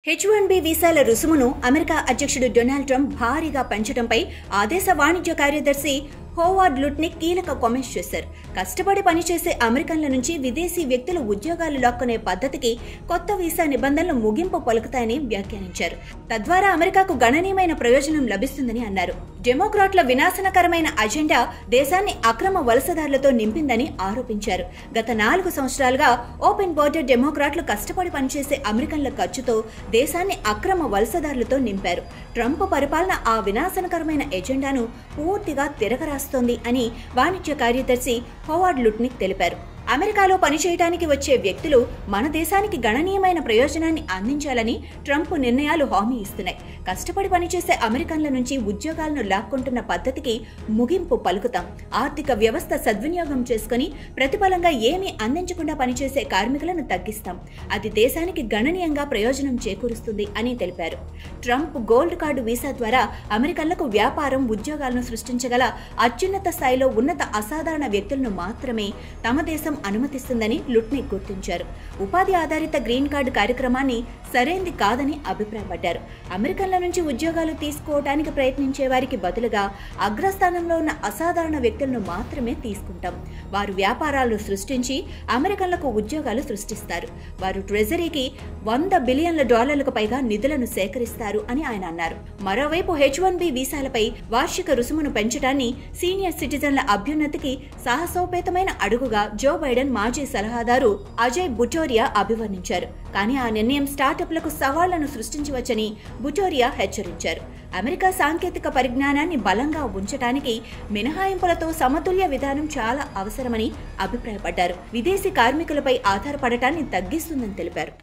H1B వీసాల రుసుమును America అధ్యక్షుడు Donald Trump భారీగా పెంచడంపై ఆ దేశ వాణిజ్య కార్యదర్శి హోవార్డ్ లుట్నిక్ కీలక కామెంట్స్ చేశారు. కష్టపడి పనిచేసే అమెరికన్ల నుంచి విదేశీ వ్యక్తులు ఉద్యోగాలు లాక్కునే పద్ధతికి కొత్త వీసా నిబంధనలు ముగింపు పలుకుతాయని వ్యాఖ్యానించారు. తద్వారా అమెరికాకు గణనీయమైన ప్రయోజనం లభిస్తుందని అన్నారు. డెమోక్రాట్ల వినాశనకరమైన అజెండా దేశాన్ని అక్రమ వలసదారులతో నింపిందని ఆరోపించారు. గత 4 సంవత్సరాలుగా ఓపెన్ బోర్డర్ డెమోక్రాట్లు కష్టపడి పనిచేసే అమెరికన్ల ఖర్చుతో దేశాన్ని అక్రమ వలసదారులతో నింపారు. ట్రంప్ పరిపాలన ఆ వినాశనకరమైన ఎజెండాను పూర్తిగా తిరగరాస్తోంది అని వాణిజ్య కార్యదర్శి హోవార్డ్ లుట్నిక్ తెలిపారు. అమెరికాలో పనిచేయడానికి వచ్చే వ్యక్తులు మన దేశానికి గణనీయమైన ప్రయోజనాన్ని అందించాలని ట్రంప్ నిర్ణయాలు హామీ ఇస్తున్నాయి. కష్టపడి పనిచేసే అమెరికన్ల నుంచి ఉద్యోగాలను లాక్కుంటున్న పద్ధతికి ముగింపు పలుకుతాం. ఆర్థిక వ్యవస్థ సద్వినియోగం చేసుకుని ప్రతిఫలంగా ఏమీ అందించకుండా పనిచేసే కార్మికులను తగ్గిస్తాం. అది దేశానికి గణనీయంగా ప్రయోజనం చేకూరుస్తుంది అని తెలిపారు. ట్రంప్ గోల్డ్ కార్డు వీసా ద్వారా అమెరికన్లకు వ్యాపారం, ఉద్యోగాలను సృష్టించగల అత్యున్నత స్థాయిలో ఉన్నత అసాధారణ వ్యక్తులను మాత్రమే తమ దేశం అనుమతిస్తుందని లుట్నిక్ గుర్తించారు. ఉపాధి ఆధారిత గ్రీన్ కార్డు కార్యక్రమాన్ని సరైంది కాదని అభిప్రాయపడ్డారు. అమెరికన్ల నుంచి ఉద్యోగాలు తీసుకోవడానికి ప్రయత్నించే వారికి బదులుగా అగ్రస్థానంలో ఉన్న అసాధారణ వ్యక్తులను మాత్రమే తీసుకుంటాం. వారు వ్యాపారాలు సృష్టించి అమెరికన్లకు ఉద్యోగాలు సృష్టిస్తారు. వారు ట్రెజరీకి $100 బిలియన్ల పైగా నిధులను సేకరిస్తారు అని ఆయన అన్నారు. మరోవైపు H1B వీసాలపై వార్షిక రుసుమును పెంచడాన్ని సీనియర్ సిటిజన్ల అభ్యున్నతికి సాహసోపేతమైన అడుగుగా జో బైడెన్ మాజీ సలహాదారు అజయ్ బుటోరియా అభివర్ణించారు. కానీ ఆ నిర్ణయం స్టార్టప్లకు సవాళ్లను సృష్టించవచ్చని బుటోరియా హెచ్చరించారు. అమెరికా సాంకేతిక పరిజ్ఞానాన్ని బలంగా ఉంచడానికి మినహాయింపులతో సమతుల్య విధానం చాలా అవసరమని అభిప్రాయపడ్డారు. విదేశీ కార్మికులపై ఆధారపడటాన్ని తగ్గిస్తుందని తెలిపారు.